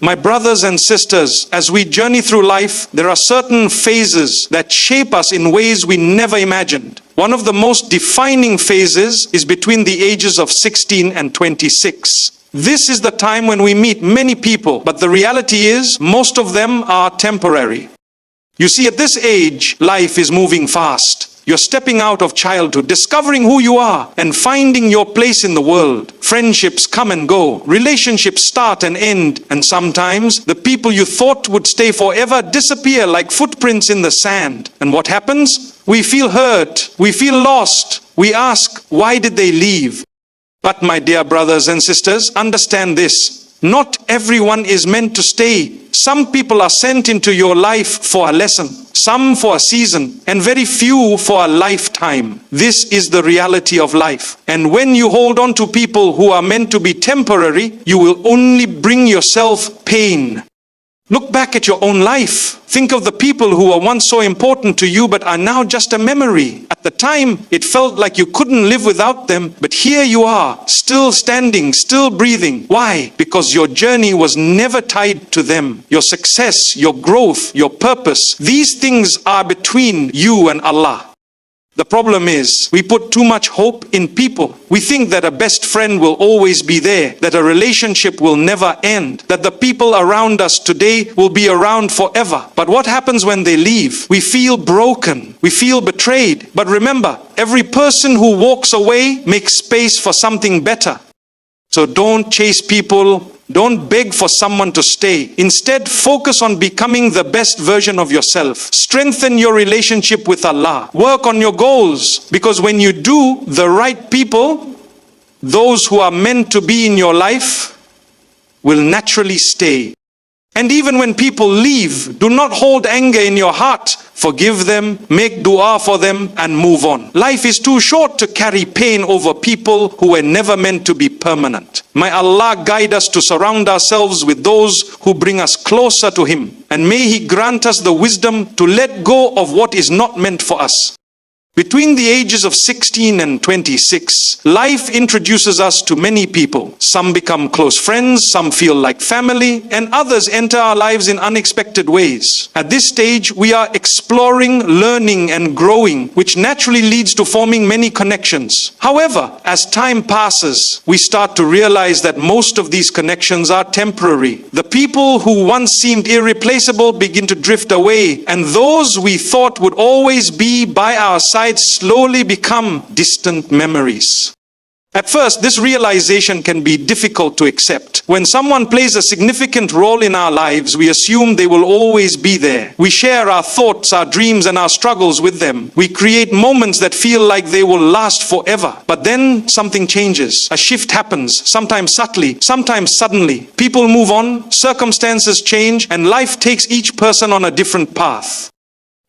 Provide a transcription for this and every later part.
My brothers and sisters, as we journey through life, there are certain phases that shape us in ways we never imagined. One of the most defining phases is between the ages of 16 and 26. This is the time when we meet many people, but the reality is most of them are temporary. You see, at this age, life is moving fast. You're stepping out of childhood, discovering who you are, and finding your place in the world. Friendships come and go. Relationships start and end. And sometimes, the people you thought would stay forever disappear like footprints in the sand. And what happens? We feel hurt. We feel lost. We ask, why did they leave? But my dear brothers and sisters, understand this. Not everyone is meant to stay. Some people are sent into your life for a lesson, some for a season, and very few for a lifetime. This is the reality of life. And when you hold on to people who are meant to be temporary, you will only bring yourself pain. Look back at your own life. Think of the people who were once so important to you but are now just a memory. At the time, it felt like you couldn't live without them, but here you are, still standing, still breathing. Why? Because your journey was never tied to them. Your success, your growth, your purpose, these things are between you and Allah. The problem is, we put too much hope in people. We think that a best friend will always be there, that a relationship will never end, that the people around us today will be around forever. But what happens when they leave? We feel broken. We feel betrayed. But remember, every person who walks away makes space for something better. So don't chase people. Don't beg for someone to stay. Instead, focus on becoming the best version of yourself. Strengthen your relationship with Allah. Work on your goals. Because when you do, the right people, those who are meant to be in your life, will naturally stay. And even when people leave, do not hold anger in your heart. Forgive them, make dua for them, and move on. Life is too short to carry pain over people who were never meant to be permanent. May Allah guide us to surround ourselves with those who bring us closer to Him. And may He grant us the wisdom to let go of what is not meant for us. Between the ages of 16 and 26, life introduces us to many people. Some become close friends, some feel like family, and others enter our lives in unexpected ways. At this stage, we are exploring, learning, and growing, which naturally leads to forming many connections. However, as time passes, we start to realize that most of these connections are temporary. The people who once seemed irreplaceable begin to drift away, and those we thought would always be by our side slowly become distant memories. At first, this realization can be difficult to accept. When someone plays a significant role in our lives, we assume they will always be there. We share our thoughts, our dreams, and our struggles with them. We create moments that feel like they will last forever. But then something changes. A shift happens, sometimes subtly, sometimes suddenly. People move on, circumstances change, and life takes each person on a different path.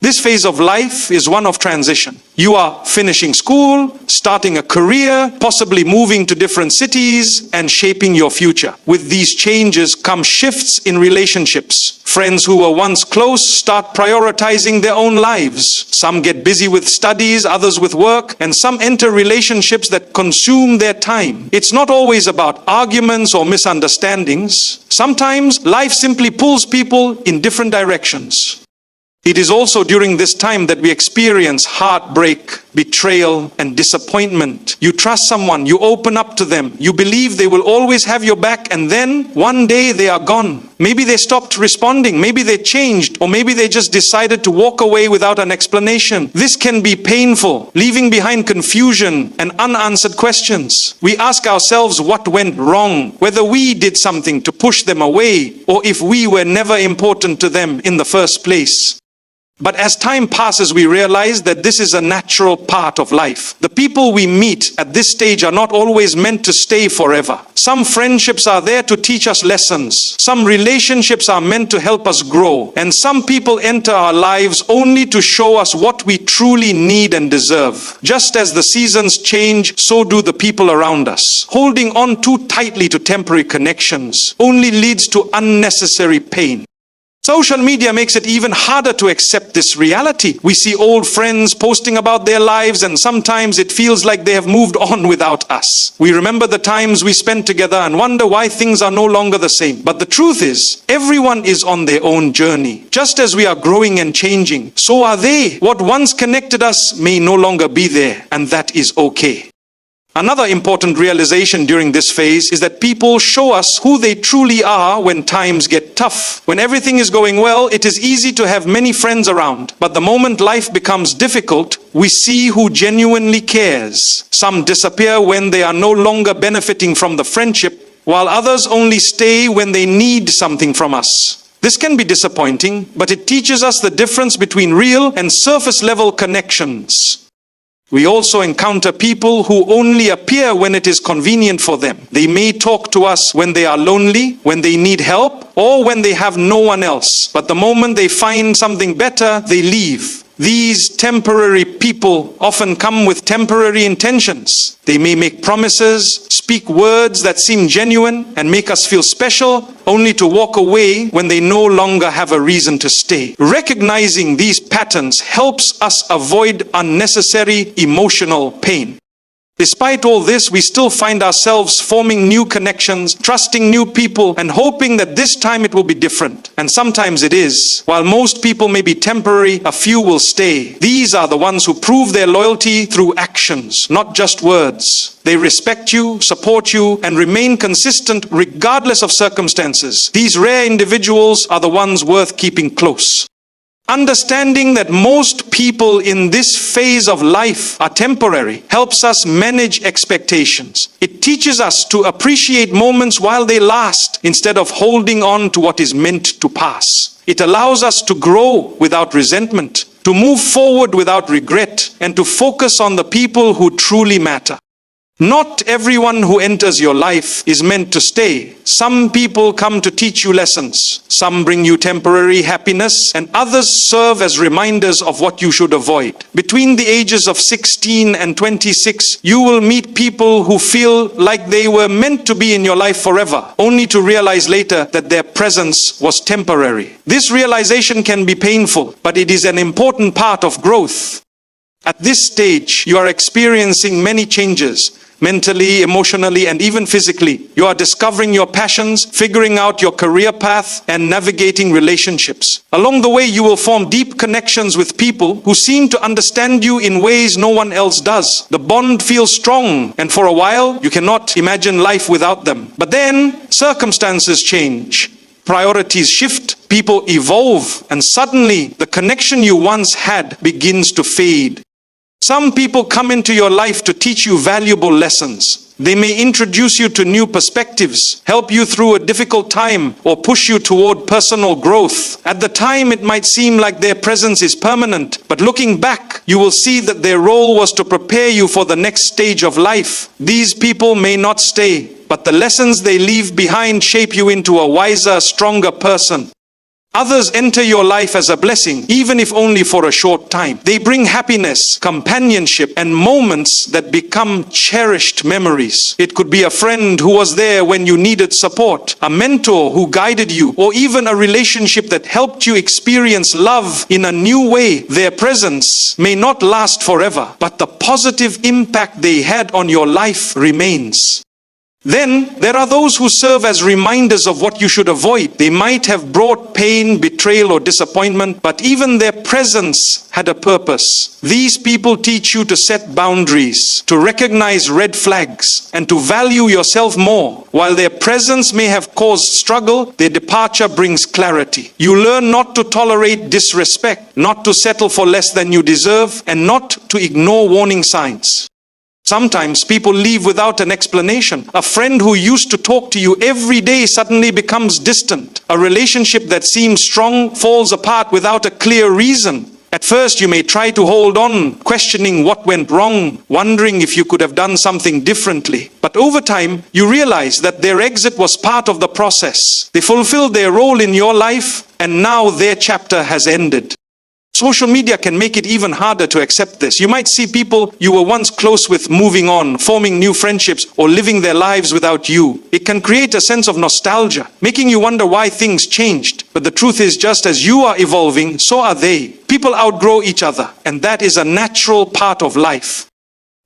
This phase of life is one of transition. You are finishing school, starting a career, possibly moving to different cities, and shaping your future. With these changes come shifts in relationships. Friends who were once close start prioritizing their own lives. Some get busy with studies, others with work, and some enter relationships that consume their time. It's not always about arguments or misunderstandings. Sometimes life simply pulls people in different directions. It is also during this time that we experience heartbreak, betrayal, and disappointment. You trust someone, you open up to them, you believe they will always have your back, and then one day they are gone. Maybe they stopped responding, maybe they changed, or maybe they just decided to walk away without an explanation. This can be painful, leaving behind confusion and unanswered questions. We ask ourselves what went wrong, whether we did something to push them away, or if we were never important to them in the first place. But as time passes, we realize that this is a natural part of life. The people we meet at this stage are not always meant to stay forever. Some friendships are there to teach us lessons. Some relationships are meant to help us grow. And some people enter our lives only to show us what we truly need and deserve. Just as the seasons change, so do the people around us. Holding on too tightly to temporary connections only leads to unnecessary pain. Social media makes it even harder to accept this reality. We see old friends posting about their lives, and sometimes it feels like they have moved on without us. We remember the times we spent together and wonder why things are no longer the same. But the truth is, everyone is on their own journey. Just as we are growing and changing, so are they. What once connected us may no longer be there, and that is okay. Another important realization during this phase is that people show us who they truly are when times get tough. When everything is going well, it is easy to have many friends around. But the moment life becomes difficult, we see who genuinely cares. Some disappear when they are no longer benefiting from the friendship, while others only stay when they need something from us. This can be disappointing, but it teaches us the difference between real and surface-level connections. We also encounter people who only appear when it is convenient for them. They may talk to us when they are lonely, when they need help, or when they have no one else. But the moment they find something better, they leave. These temporary people often come with temporary intentions. They may make promises, speak words that seem genuine, and make us feel special, only to walk away when they no longer have a reason to stay. Recognizing these patterns helps us avoid unnecessary emotional pain. Despite all this, we still find ourselves forming new connections, trusting new people, and hoping that this time it will be different. And sometimes it is. While most people may be temporary, a few will stay. These are the ones who prove their loyalty through actions, not just words. They respect you, support you, and remain consistent regardless of circumstances. These rare individuals are the ones worth keeping close. Understanding that most people in this phase of life are temporary helps us manage expectations. It teaches us to appreciate moments while they last instead of holding on to what is meant to pass. It allows us to grow without resentment, to move forward without regret, and to focus on the people who truly matter. Not everyone who enters your life is meant to stay. Some people come to teach you lessons. Some bring you temporary happiness, and others serve as reminders of what you should avoid. Between the ages of 16 and 26, you will meet people who feel like they were meant to be in your life forever, only to realize later that their presence was temporary. This realization can be painful, but it is an important part of growth. At this stage, you are experiencing many changes. Mentally, emotionally, and even physically. You are discovering your passions, figuring out your career path, and navigating relationships. Along the way, you will form deep connections with people who seem to understand you in ways no one else does. The bond feels strong, and for a while, you cannot imagine life without them. But then, circumstances change. Priorities shift, people evolve, and suddenly, the connection you once had begins to fade. Some people come into your life to teach you valuable lessons. They may introduce you to new perspectives, help you through a difficult time, or push you toward personal growth. At the time, it might seem like their presence is permanent, but looking back, you will see that their role was to prepare you for the next stage of life. These people may not stay, but the lessons they leave behind shape you into a wiser, stronger person. Others enter your life as a blessing, even if only for a short time. They bring happiness, companionship, and moments that become cherished memories. It could be a friend who was there when you needed support, a mentor who guided you, or even a relationship that helped you experience love in a new way. Their presence may not last forever, but the positive impact they had on your life remains. Then, there are those who serve as reminders of what you should avoid. They might have brought pain, betrayal, or disappointment, but even their presence had a purpose. These people teach you to set boundaries, to recognize red flags, and to value yourself more. While their presence may have caused struggle, their departure brings clarity. You learn not to tolerate disrespect, not to settle for less than you deserve, and not to ignore warning signs. Sometimes people leave without an explanation. A friend who used to talk to you every day suddenly becomes distant. A relationship that seems strong falls apart without a clear reason. At first you may try to hold on, questioning what went wrong, wondering if you could have done something differently. But over time, you realize that their exit was part of the process. They fulfilled their role in your life, and now their chapter has ended. Social media can make it even harder to accept this. You might see people you were once close with moving on, forming new friendships, or living their lives without you. It can create a sense of nostalgia, making you wonder why things changed. But the truth is, just as you are evolving, so are they. People outgrow each other, and that is a natural part of life.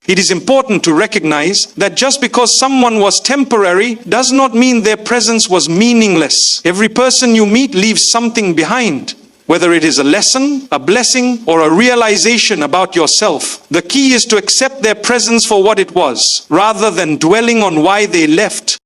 It is important to recognize that just because someone was temporary does not mean their presence was meaningless. Every person you meet leaves something behind, whether it is a lesson, a blessing, or a realization about yourself. The key is to accept their presence for what it was, rather than dwelling on why they left.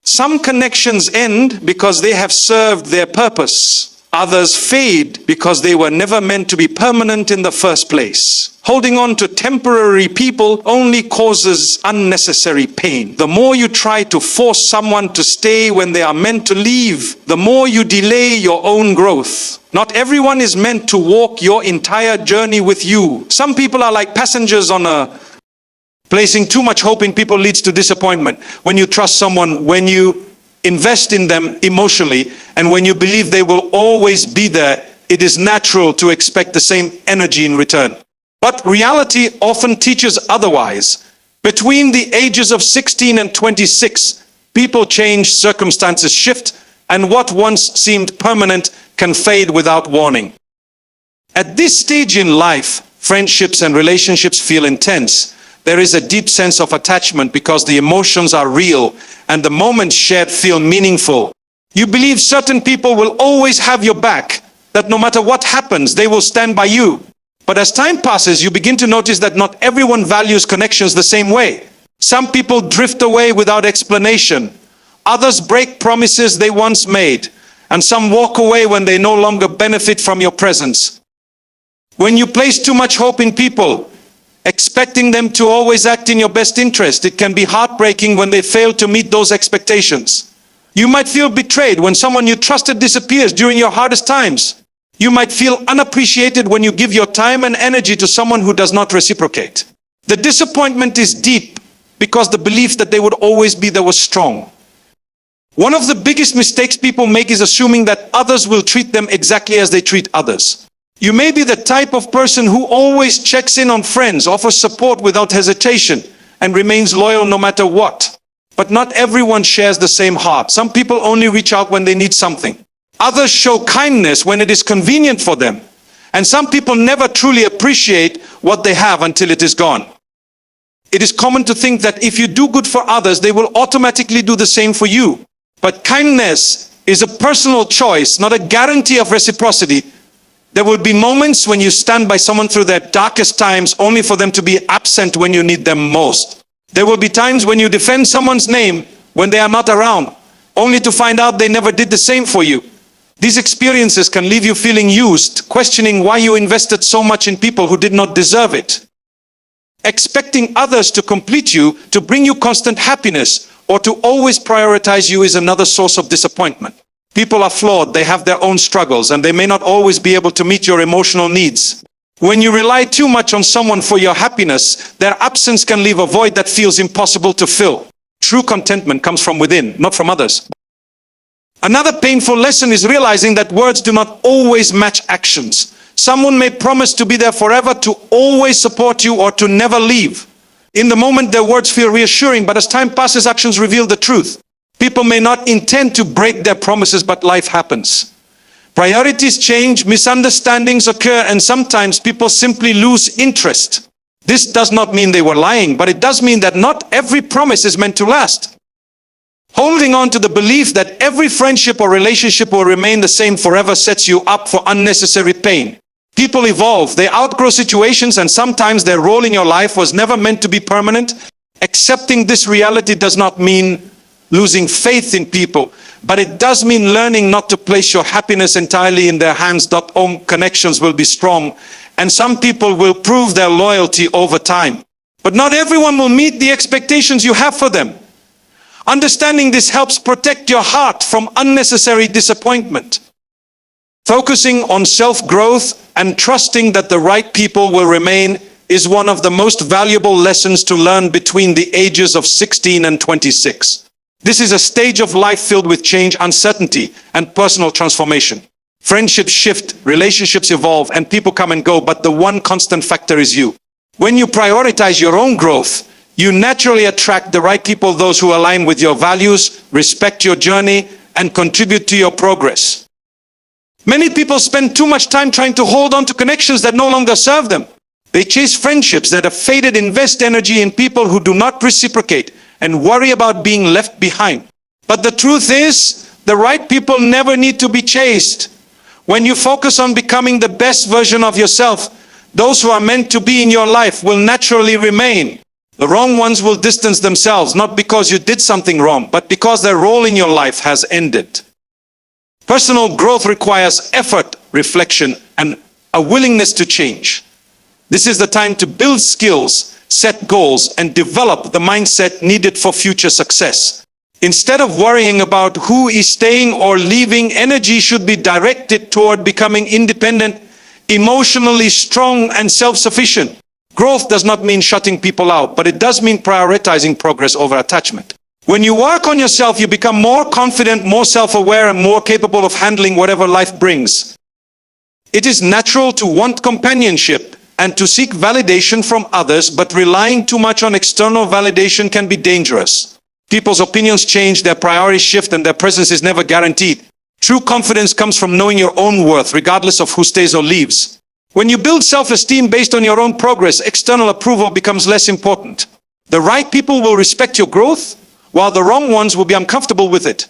Some connections end because they have served their purpose. Others fade because they were never meant to be permanent in the first place. Holding on to temporary people only causes unnecessary pain. The more you try to force someone to stay when they are meant to leave, the more you delay your own growth. Not everyone is meant to walk your entire journey with you. Some people are like passengers on a... Placing too much hope in people leads to disappointment. When you trust someone, when you invest in them emotionally, and when you believe they will always be there, it is natural to expect the same energy in return. But reality often teaches otherwise. Between the ages of 16 and 26, people change, circumstances shift, and what once seemed permanent can fade without warning. At this stage in life, friendships and relationships feel intense. There is a deep sense of attachment because the emotions are real and the moments shared feel meaningful. You believe certain people will always have your back, that no matter what happens, they will stand by you. But as time passes, you begin to notice that not everyone values connections the same way. Some people drift away without explanation. Others break promises they once made. And some walk away when they no longer benefit from your presence. When you place too much hope in people, expecting them to always act in your best interest, it can be heartbreaking when they fail to meet those expectations. You might feel betrayed when someone you trusted disappears during your hardest times. You might feel unappreciated when you give your time and energy to someone who does not reciprocate. The disappointment is deep because the belief that they would always be there was strong. One of the biggest mistakes people make is assuming that others will treat them exactly as they treat others. You may be the type of person who always checks in on friends, offers support without hesitation, and remains loyal no matter what. But not everyone shares the same heart. Some people only reach out when they need something. Others show kindness when it is convenient for them. And some people never truly appreciate what they have until it is gone. It is common to think that if you do good for others, they will automatically do the same for you. But kindness is a personal choice, not a guarantee of reciprocity. There will be moments when you stand by someone through their darkest times only for them to be absent when you need them most. There will be times when you defend someone's name when they are not around, only to find out they never did the same for you. These experiences can leave you feeling used, questioning why you invested so much in people who did not deserve it. Expecting others to complete you, to bring you constant happiness, or to always prioritize you is another source of disappointment. People are flawed, they have their own struggles, and they may not always be able to meet your emotional needs. When you rely too much on someone for your happiness, their absence can leave a void that feels impossible to fill. True contentment comes from within, not from others. Another painful lesson is realizing that words do not always match actions. Someone may promise to be there forever, to always support you, or to never leave. In the moment, their words feel reassuring, but as time passes, actions reveal the truth. People may not intend to break their promises, but life happens. Priorities change, misunderstandings occur, and sometimes people simply lose interest. This does not mean they were lying, but it does mean that not every promise is meant to last. Holding on to the belief that every friendship or relationship will remain the same forever sets you up for unnecessary pain. People evolve, they outgrow situations, and sometimes their role in your life was never meant to be permanent. Accepting this reality does not mean losing faith in people, but it does mean learning not to place your happiness entirely in their hands. Home connections will be strong, and some people will prove their loyalty over time. But not everyone will meet the expectations you have for them. Understanding this helps protect your heart from unnecessary disappointment. Focusing on self-growth and trusting that the right people will remain is one of the most valuable lessons to learn between the ages of 16 and 26. This is a stage of life filled with change, uncertainty, and personal transformation. Friendships shift, relationships evolve, and people come and go, but the one constant factor is you. When you prioritize your own growth, you naturally attract the right people, those who align with your values, respect your journey, and contribute to your progress. Many people spend too much time trying to hold on to connections that no longer serve them. They chase friendships that have faded, invest energy in people who do not reciprocate, and worry about being left behind. But the truth is, the right people never need to be chased. When you focus on becoming the best version of yourself, those who are meant to be in your life will naturally remain. The wrong ones will distance themselves, not because you did something wrong, but because their role in your life has ended. Personal growth requires effort, reflection, and a willingness to change. This is the time to build skills, set goals, and develop the mindset needed for future success. Instead of worrying about who is staying or leaving, energy should be directed toward becoming independent, emotionally strong, and self-sufficient. Growth does not mean shutting people out, but it does mean prioritizing progress over attachment. When you work on yourself, you become more confident, more self-aware, and more capable of handling whatever life brings. It is natural to want companionship and to seek validation from others, but relying too much on external validation can be dangerous. People's opinions change, their priorities shift, and their presence is never guaranteed. True confidence comes from knowing your own worth, regardless of who stays or leaves. When you build self-esteem based on your own progress, external approval becomes less important. The right people will respect your growth, while the wrong ones will be uncomfortable with it.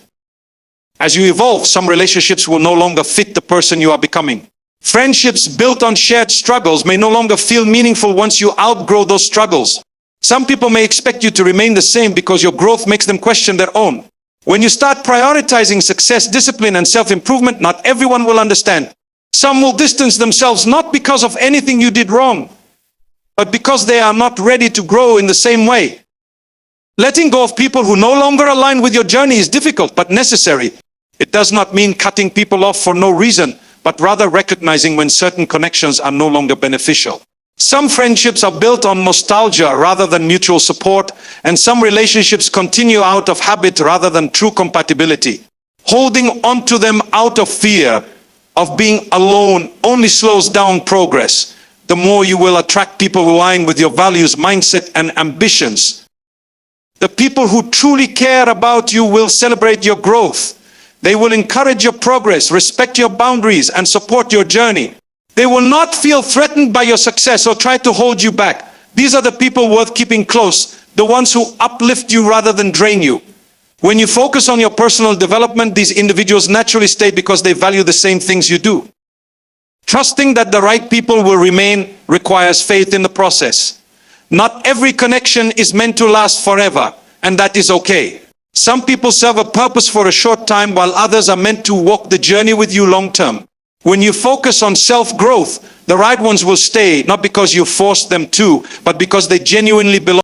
As you evolve, some relationships will no longer fit the person you are becoming. Friendships built on shared struggles may no longer feel meaningful once you outgrow those struggles. Some people may expect you to remain the same because your growth makes them question their own. When you start prioritizing success, discipline, and self-improvement, not everyone will understand. Some will distance themselves not because of anything you did wrong, but because they are not ready to grow in the same way. Letting go of people who no longer align with your journey is difficult but necessary. It does not mean cutting people off for no reason, but rather recognizing when certain connections are no longer beneficial. Some friendships are built on nostalgia rather than mutual support, and some relationships continue out of habit rather than true compatibility. Holding on to them out of fear of being alone only slows down progress. The more you will attract people who align with your values, mindset, and ambitions. The people who truly care about you will celebrate your growth. They will encourage your progress, respect your boundaries, and support your journey. They will not feel threatened by your success or try to hold you back. These are the people worth keeping close, the ones who uplift you rather than drain you. When you focus on your personal development, these individuals naturally stay because they value the same things you do. Trusting that the right people will remain requires faith in the process. Not every connection is meant to last forever, and that is okay. Some people serve a purpose for a short time, while others are meant to walk the journey with you long term. When you focus on self-growth, the right ones will stay, not because you forced them to, but because they genuinely belong.